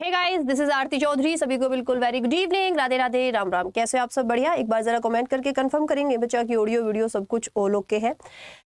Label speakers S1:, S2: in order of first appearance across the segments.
S1: Hey guys, this is आरती चौधरी। सभी को बिल्कुल very good evening, Radhe Radhe, Ram Ram. कैसे हो आप सब? बढ़िया। एक बार जरा कमेंट करके कंफर्म करेंगे बच्चा की ऑडियो वीडियो सब कुछ ओल ओके है।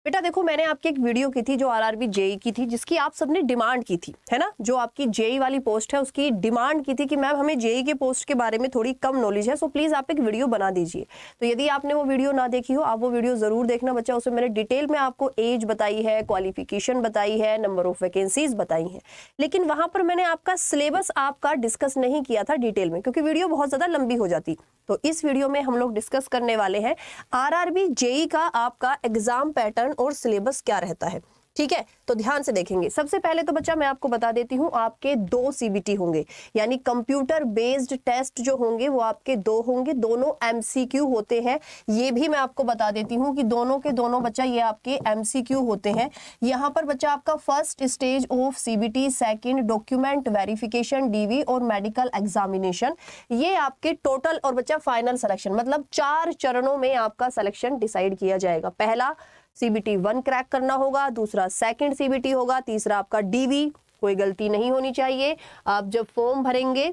S1: बेटा देखो, मैंने आपकी एक वीडियो की थी जो आरआरबी जेई की थी, जिसकी आप सबने डिमांड की थी, है ना। जो आपकी जेई वाली पोस्ट है उसकी डिमांड की थी कि मैम हमें जेई के पोस्ट के बारे में थोड़ी कम नॉलेज है, सो प्लीज आप एक वीडियो बना दीजिए। तो यदि आपने वो वीडियो ना देखी हो, आप वो वीडियो जरूर देखना बच्चा। उसमें मैंने डिटेल में आपको एज बताई है, क्वालिफिकेशन बताई है, नंबर ऑफ वैकेंसीज बताई है। लेकिन वहां पर मैंने आपका सिलेबस आपका डिस्कस नहीं किया था डिटेल में, क्योंकि वीडियो बहुत ज्यादा लंबी हो जाती। तो इस वीडियो में हम लोग डिस्कस करने वाले हैं आरआरबी जेई का आपका एग्जाम पैटर्न और सिलेबस क्या रहता है। ठीक है, तो ध्यान से देखेंगे। सबसे पहले तो बच्चा मैं आपको बता देती हूँ, आपके 2 सीबीटी होंगे, यानी कंप्यूटर बेस्ड टेस्ट जो होंगे वो आपके 2 होंगे। दोनों एमसीक्यू होते हैं, ये भी मैं आपको बता देती हूँ कि दोनों के दोनों बच्चा ये आपके एमसीक्यू होते हैं। यहाँ पर बच्चा आपका first stage of CBT, second document verification DV और मेडिकल एग्जामिनेशन, ये आपके टोटल और बच्चा फाइनल सिलेक्शन, मतलब 4 चरणों में आपका सिलेक्शन डिसाइड किया जाएगा। पहला सीबीटी 1 क्रैक करना होगा, दूसरा सेकंड सीबीटी होगा, तीसरा आपका डीवी। कोई गलती नहीं होनी चाहिए। आप जब फॉर्म भरेंगे,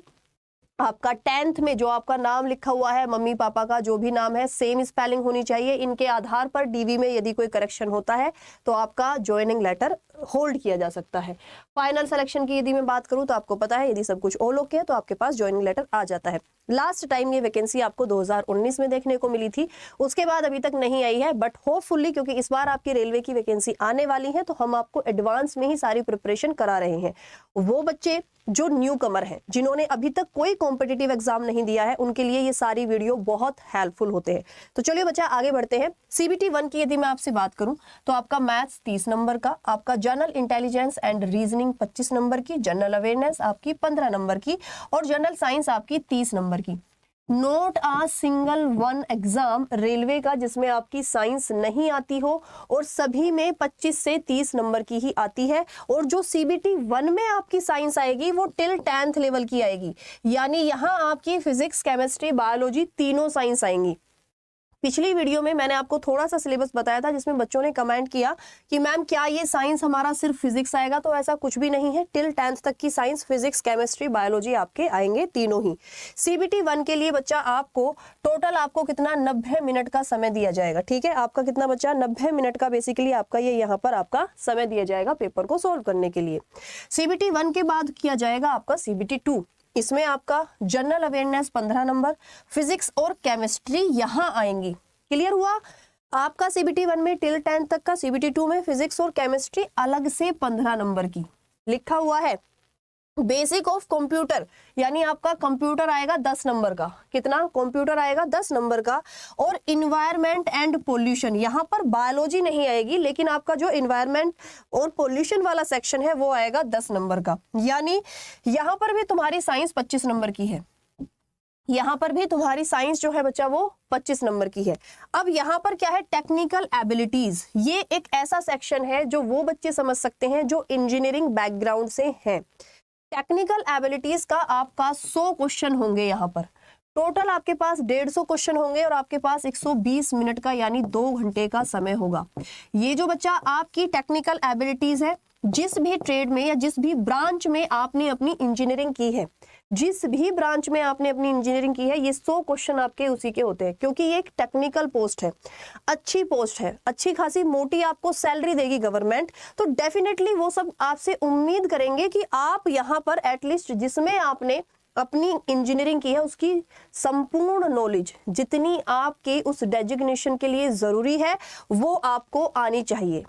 S1: आपका 10th में जो आपका नाम लिखा हुआ है, मम्मी पापा का जो भी नाम है, सेम स्पेलिंग होनी चाहिए। इनके आधार पर डीवी में यदि कोई करेक्शन होता है तो आपका ज्वाइनिंग लेटर होल्ड किया जा सकता है। फाइनल सिलेक्शन की यदि मैं बात करूं तो आपको पता है, यदि सब कुछ ऑल ओके है तो आपके पास ज्वाइनिंग लेटर आ जाता है। लास्ट टाइम ये वैकेंसी आपको 2019 में देखने को मिली थी, उसके बाद अभी तक नहीं आई है। बट होपफुली, क्योंकि इस बार आपकी रेलवे की वैकेंसी आने वाली है, तो हम आपको एडवांस में ही सारी प्रिपरेशन करा रहे हैं। वो बच्चे जो न्यू कमर हैं, जिन्होंने अभी तक कोई कॉम्पिटिटिव एग्जाम नहीं दिया है, उनके लिए ये सारी वीडियो बहुत हेल्पफुल होते हैं। तो चलिए बच्चा आगे बढ़ते हैं। सीबीटी 1 की यदि मैं आपसे बात करूं तो आपका मैथ्स 30 नंबर का, आपका general intelligence and reasoning 25 number की, जनरल अवेयरनेस आपकी 15 नंबर की और जनरल साइंस आपकी 30 नंबर की। नोट आ सिंगल वन एग्जाम रेलवे का जिसमें आपकी साइंस नहीं आती हो, और सभी में 25 से 30 नंबर की ही आती है। और जो सीबीटी 1 में आपकी साइंस आएगी वो टिल 10th लेवल की आएगी, यानी यहाँ आपकी फिजिक्स, केमिस्ट्री, बायोलॉजी तीनों साइंस आएंगी। पिछली वीडियो में मैंने आपको थोड़ा सा सिलेबस बताया था, जिसमें बच्चों ने कमेंट किया कि मैम क्या ये साइंस हमारा सिर्फ फिजिक्स आएगा, तो ऐसा कुछ भी नहीं है। टिल 10th तक की साइंस, फिजिक्स, केमिस्ट्री, बायोलॉजी आपके आएंगे तीनों ही। सीबीटी 1 के लिए बच्चा आपको टोटल आपको कितना 90 मिनट का समय दिया जाएगा। ठीक है, आपका कितना बच्चा 90 मिनट का बेसिकली आपका ये यहाँ पर आपका समय दिया जाएगा पेपर को सोल्व करने के लिए। सीबीटी 1 के बाद किया जाएगा आपका सीबीटी 2। इसमें आपका जनरल अवेयरनेस 15 नंबर, फिजिक्स और केमिस्ट्री यहाँ आएंगी। क्लियर हुआ? आपका सीबीटी 1 में टिल 10th तक का, सीबीटी 2 में फिजिक्स और केमिस्ट्री अलग से 15 नंबर की लिखा हुआ है। बेसिक ऑफ कंप्यूटर, यानी आपका कंप्यूटर आएगा 10 नंबर का। कितना? कंप्यूटर आएगा 10 नंबर का। और इन्वायरमेंट एंड पोल्यूशन, यहाँ पर बायोलॉजी नहीं आएगी, लेकिन आपका जो इन्वायरमेंट और पोल्यूशन वाला सेक्शन है वो आएगा 10 नंबर का। यानी यहाँ पर भी तुम्हारी साइंस 25 नंबर की है, यहाँ पर भी तुम्हारी साइंस जो है बच्चा वो 25 नंबर की है। अब यहाँ पर क्या है? Technical abilities. ये एक ऐसा सेक्शन है जो वो बच्चे समझ सकते हैं जो इंजीनियरिंग बैकग्राउंड से हैं। टेक्निकल एबिलिटीज का आपका 100 क्वेश्चन होंगे। यहाँ पर टोटल आपके पास 150 क्वेश्चन होंगे और आपके पास 120 मिनट का यानी 2 घंटे का समय होगा। ये जो बच्चा आपकी टेक्निकल एबिलिटीज है, जिस भी ट्रेड में या जिस भी ब्रांच में आपने अपनी इंजीनियरिंग की है, जिस भी ब्रांच में आपने अपनी इंजीनियरिंग की है, ये 100 क्वेश्चन आपके उसी के होते हैं। क्योंकि ये एक टेक्निकल पोस्ट है, अच्छी पोस्ट है, अच्छी खासी मोटी आपको सैलरी देगी गवर्नमेंट, तो डेफिनेटली वो सब आपसे उम्मीद करेंगे कि आप यहाँ पर एटलीस्ट जिसमें आपने अपनी इंजीनियरिंग की है उसकी संपूर्ण नॉलेज, जितनी आपके उस डेजिग्नेशन के लिए जरूरी है, वो आपको आनी चाहिए।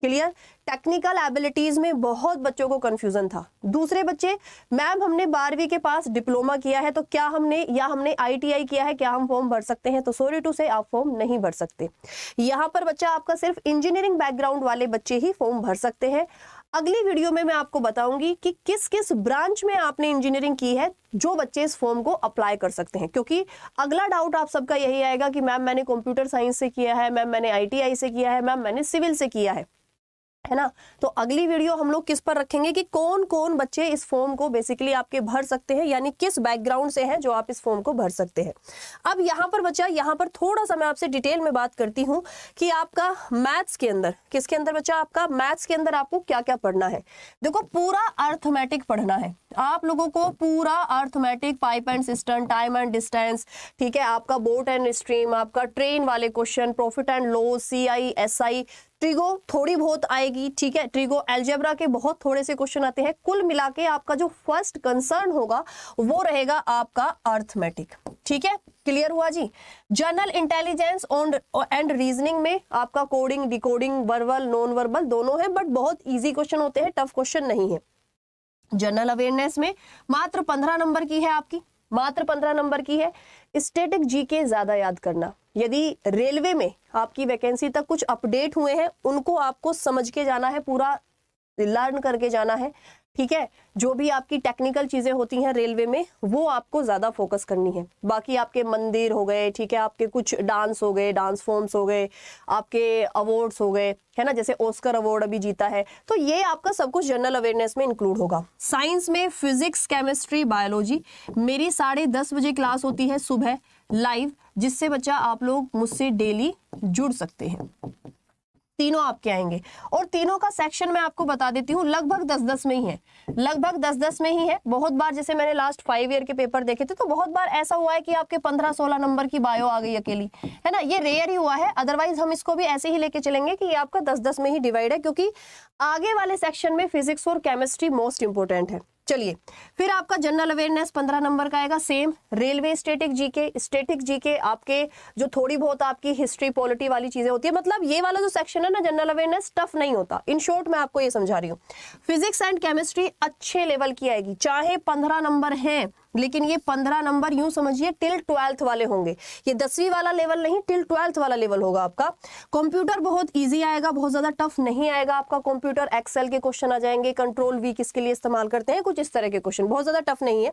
S1: क्लियर? टेक्निकल एबिलिटीज में बहुत बच्चों को कंफ्यूजन था। दूसरे बच्चे, मैम हमने 12वीं के पास डिप्लोमा किया है, तो क्या हमने आईटीआई किया है, क्या हम फॉर्म भर सकते हैं? तो सॉरी टू से आप फॉर्म नहीं भर सकते। यहाँ पर बच्चा आपका सिर्फ इंजीनियरिंग बैकग्राउंड वाले बच्चे ही फॉर्म भर सकते हैं। अगली वीडियो में मैं आपको बताऊंगी कि किस किस ब्रांच में आपने इंजीनियरिंग की है जो बच्चे इस फॉर्म को अप्लाई कर सकते हैं। क्योंकि अगला डाउट आप सबका यही आएगा कि मैम मैंने कंप्यूटर साइंस से किया है, मैम मैंने आईटीआई से किया है, मैम मैंने सिविल से किया है। है ना। तो अगली वीडियो हम लोग किस पर रखेंगे कि कौन कौन बच्चे इस फॉर्म को बेसिकली आपके भर सकते हैं, यानी किस बैकग्राउंड से हैं जो आप इस फॉर्म को भर सकते हैं। अब यहाँ पर बच्चा, यहाँ पर थोड़ा सा मैं आपसे डिटेल में बात करती हूँ कि आपका मैथ्स के अंदर, किसके अंदर बच्चा, आपका मैथ्स के अंदर आपको क्या क्या पढ़ना है। देखो पूरा अर्थमेटिक पढ़ना है आप लोगों को, पूरा arithmetic, pipe and system, time and distance, ठीक है, आपका बोट एंड स्ट्रीम, आपका ट्रेन वाले question, profit and loss, CI SI, trigo थोड़ी बहुत आएगी, ठीक है, ट्रिगो अलजेब्रा के बहुत थोड़े से क्वेश्चन आते हैं। कुल मिला के आपका जो फर्स्ट कंसर्न होगा वो रहेगा आपका अर्थमेटिक, ठीक है, क्लियर हुआ जी। जनरल इंटेलिजेंस एंड रीजनिंग में आपका coding, decoding, verbal, non verbal दोनों है, बट बहुत इजी क्वेश्चन होते हैं, टफ क्वेश्चन नहीं है। जनरल अवेयरनेस में मात्र 15 नंबर की है आपकी, मात्र 15 नंबर की है। स्टैटिक जीके ज्यादा याद करना, यदि रेलवे में आपकी वैकेंसी तक कुछ अपडेट हुए हैं उनको आपको समझ के जाना है, पूरा लर्न करके जाना है, ठीक है। जो भी आपकी टेक्निकल चीजें होती हैं रेलवे में वो आपको ज्यादा फोकस करनी है। बाकी आपके मंदिर हो गए, ठीक है, आपके कुछ डांस हो गए, डांस फॉर्म्स हो गए, आपके अवार्ड्स हो गए, है ना, जैसे ऑस्कर अवार्ड अभी जीता है, तो ये आपका सब कुछ जनरल अवेयरनेस में इंक्लूड होगा। साइंस में फिजिक्स, केमिस्ट्री, बायोलॉजी, मेरी 10:30 बजे क्लास होती है सुबह लाइव, जिससे बच्चा आप लोग मुझसे डेली जुड़ सकते हैं। तीनों आपके आएंगे और तीनों का सेक्शन मैं आपको बता देती हूँ, लगभग 10-10 में ही है, लगभग 10-10 में ही है। बहुत बार जैसे मैंने लास्ट 5 ईयर के पेपर देखे थे तो बहुत बार ऐसा हुआ है कि आपके 15-16 नंबर की बायो आ गई अकेली, है ना, ये रेयर ही हुआ है। अदरवाइज हम इसको भी ऐसे ही लेके चलेंगे कि ये आपका 10-10 में ही डिवाइड है, क्योंकि आगे वाले सेक्शन में फिजिक्स और केमिस्ट्री मोस्ट इंपोर्टेंट है। चलिए, फिर आपका जनरल अवेयरनेस 15 नंबर का आएगा, सेम रेलवे, स्टैटिक जीके आपके जो थोड़ी बहुत आपकी हिस्ट्री, पॉलिटी वाली चीजें होती है, मतलब ये वाला जो सेक्शन है ना जनरल अवेयरनेस टफ नहीं होता। इन शॉर्ट मैं आपको ये समझा रही हूँ। फिजिक्स एंड केमिस्ट्री अच्छे लेवल की आएगी, चाहे 15 नंबर है, लेकिन ये 15 नंबर यूं समझिए टिल 12th वाले होंगे, ये 10वीं वाला लेवल नहीं, टिल 12th वाला लेवल होगा आपका। कंप्यूटर बहुत इजी आएगा, बहुत ज्यादा टफ नहीं आएगा आपका कंप्यूटर। एक्सेल के क्वेश्चन आ जाएंगे, कंट्रोल V किसके लिए इस्तेमाल करते हैं, कुछ इस तरह के क्वेश्चन, बहुत ज्यादा टफ नहीं है।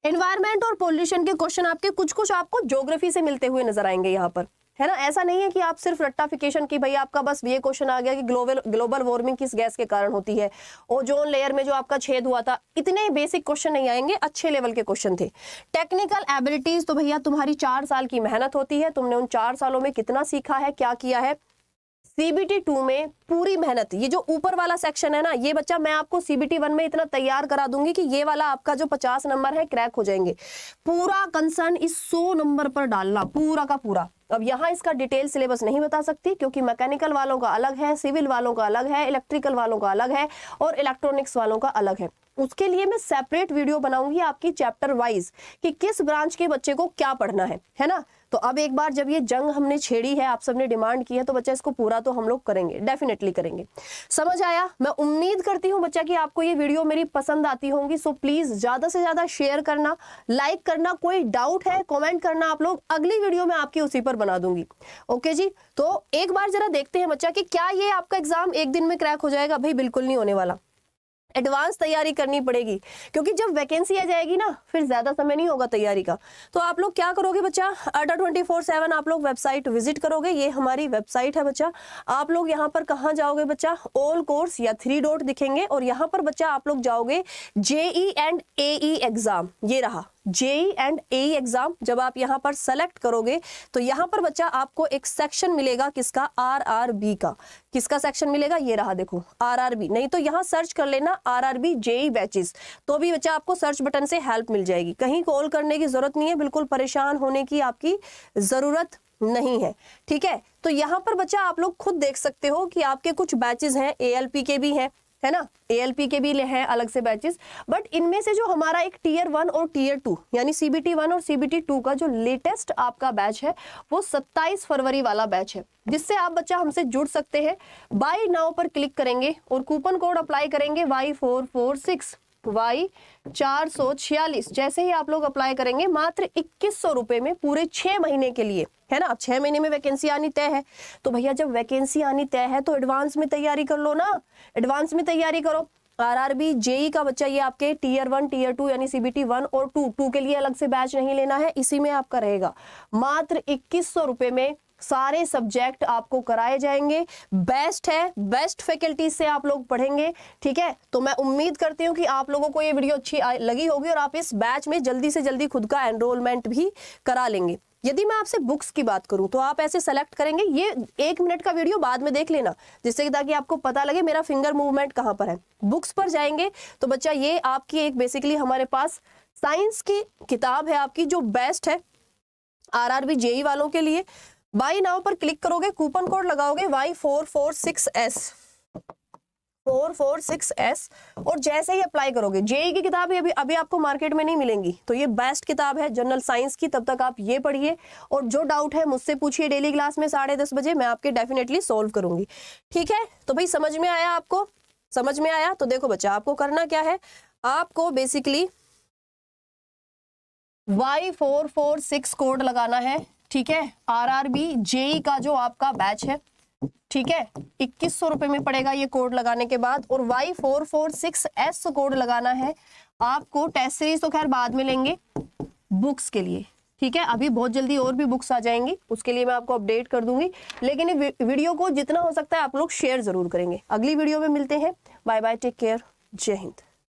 S1: एनवायरमेंट और पोल्यूशन के क्वेश्चन आपके कुछ कुछ आपको ज्योग्राफी से मिलते हुए नजर आएंगे यहाँ पर, है ना। ऐसा नहीं है कि आप सिर्फ रट्टाफिकेशन की भाई आपका बस ये क्वेश्चन आ गया कि ग्लोबल वार्मिंग किस गैस के कारण होती है, ओजोन लेयर में जो आपका छेद हुआ था, इतने बेसिक क्वेश्चन नहीं आएंगे, अच्छे लेवल के क्वेश्चन थे। टेक्निकल एबिलिटीज तो भैया तुम्हारी 4 साल की मेहनत होती है, तुमने उन 4 सालों में कितना सीखा है, क्या किया है। CBT 2 में पूरी मेहनत, ये जो ऊपर वाला सेक्शन है ना, ये बच्चा मैं आपको CBT 1 में इतना तैयार करा दूंगी कि ये वाला आपका जो 50 नंबर है क्रैक हो जाएंगे। पूरा कंसर्न इस 100 नंबर पर डालना, पूरा का पूरा। अब यहाँ इसका डिटेल सिलेबस नहीं बता सकती क्योंकि मैकेनिकल वालों का अलग है, सिविल वालों का अलग है, इलेक्ट्रिकल वालों का अलग है और इलेक्ट्रॉनिक्स वालों का अलग है। उसके लिए मैं सेपरेट वीडियो बनाऊंगी आपकी चैप्टर वाइज कि किस ब्रांच के बच्चे को क्या पढ़ना है ना। तो अब एक बार जब ये जंग हमने छेड़ी है, आप सबने डिमांड की है, तो बच्चा इसको पूरा तो हम लोग करेंगे, डेफिनेटली करेंगे। समझ आया? मैं उम्मीद करती हूँ बच्चा कि आपको ये वीडियो मेरी पसंद आती होंगी। सो प्लीज ज्यादा से ज्यादा शेयर करना, लाइक करना, कोई डाउट है कमेंट करना, आप लोग अगली वीडियो में आपकी उसी पर बना दूंगी। ओके जी, तो एक बार जरा देखते हैं बच्चा कि क्या ये आपका एग्जाम एक दिन में क्रैक हो जाएगा। भाई बिल्कुल नहीं होने वाला, एडवांस तैयारी करनी पड़ेगी, क्योंकि जब वैकेंसी आ जाएगी ना फिर ज्यादा समय नहीं होगा तैयारी का। तो आप लोग क्या करोगे बच्चा, अड्डा 24/7 आप लोग वेबसाइट विजिट करोगे। ये हमारी वेबसाइट है बच्चा। आप लोग यहाँ पर कहाँ जाओगे बच्चा, ऑल कोर्स या 3 डॉट दिखेंगे और यहाँ पर बच्चा आप लोग जाओगे JE एंड AE एग्जाम। ये रहा JE एंड AE एग्जाम। जब आप यहाँ पर सेलेक्ट करोगे तो यहाँ पर बच्चा आपको एक सेक्शन मिलेगा, किसका, RRB का। किसका सेक्शन मिलेगा, ये रहा देखो RRB। नहीं तो यहाँ सर्च कर लेना RRB JE बैचेस, तो भी बच्चा आपको सर्च बटन से हेल्प मिल जाएगी। कहीं कॉल करने की जरूरत नहीं है, बिल्कुल परेशान होने की आपकी जरूरत नहीं है, ठीक है। तो यहाँ पर बच्चा आप लोग खुद देख सकते हो कि आपके कुछ बैचेस हैं, ALP के भी हैं, है ना, ALP के भी हैं अलग से बैचेस। बट इनमें से जो हमारा एक Tier 1 और Tier 2 यानी CBT 1 और CBT 2 का जो लेटेस्ट आपका बैच है वो 27 फरवरी वाला बैच है, जिससे आप बच्चा हमसे जुड़ सकते हैं। बाय नाउ पर क्लिक करेंगे और कूपन कोड अप्लाई करेंगे Y446 Y446। जैसे ही आप लोग अप्लाई करेंगे मात्र 2100 रुपए में पूरे 6 महीने के लिए, है ना। अब 6 महीने में वैकेंसी आनी तय है, तो भैया जब वैकेंसी आनी तय है तो एडवांस में तैयारी कर लो ना, एडवांस में तैयारी करो। RRB JE का बच्चा ये आपके Tier 1 Tier 2 यानी CBT 1 और 2 के लिए अलग से बैच नहीं लेना है, इसी में आपका रहेगा। मात्र 2100 रुपए में सारे सब्जेक्ट आपको कराए जाएंगे, बेस्ट है, बेस्ट फैकल्टीज से आप लोग पढ़ेंगे, ठीक है। तो मैं उम्मीद करती हूँ कि आप लोगों को ये वीडियो अच्छी लगी होगी और आप इस बैच में जल्दी से जल्दी खुद का एनरोलमेंट भी करा लेंगे। यदि मैं आपसे बुक्स की बात करूं तो आप ऐसे सेलेक्ट करेंगे, ये 1 मिनट का वीडियो बाद में देख लेना, जिससे ताकि आपको पता लगे मेरा फिंगर मूवमेंट कहां पर है। बुक्स पर जाएंगे तो बच्चा ये आपकी एक बेसिकली हमारे पास साइंस की किताब है आपकी, जो बेस्ट है आरआरबी जेई वालों के लिए। बाय नाउ पर क्लिक करोगे, कूपन कोड लगाओगे Y446S 446S और जैसे ही अप्लाई करोगे, जेई की किताबें अभी आपको मार्केट में नहीं मिलेंगी, तो ये बेस्ट किताब है जनरल साइंस की। तब तक आप ये पढ़िए और जो डाउट है मुझसे पूछिए डेली क्लास में 10:30 बजे, मैं आपके डेफिनेटली सोल्व करूंगी, ठीक है। तो भाई समझ में आया, आपको समझ में आया? तो देखो बच्चा, आपको करना क्या है, आपको बेसिकली Y446 कोड लगाना है, ठीक है। आरआरबी जेई का जो आपका बैच है, ठीक है, 2100 रुपए में पड़ेगा ये कोड लगाने के बाद। और Y446S कोड लगाना है आपको। टेस्ट सीरीज तो खैर बाद में लेंगे बुक्स के लिए, ठीक है। अभी बहुत जल्दी और भी बुक्स आ जाएंगी, उसके लिए मैं आपको अपडेट कर दूंगी। लेकिन ये वीडियो को जितना हो सकता है आप लोग शेयर जरूर करेंगे। अगली वीडियो में मिलते हैं, बाय बाय, टेक केयर, जय हिंद।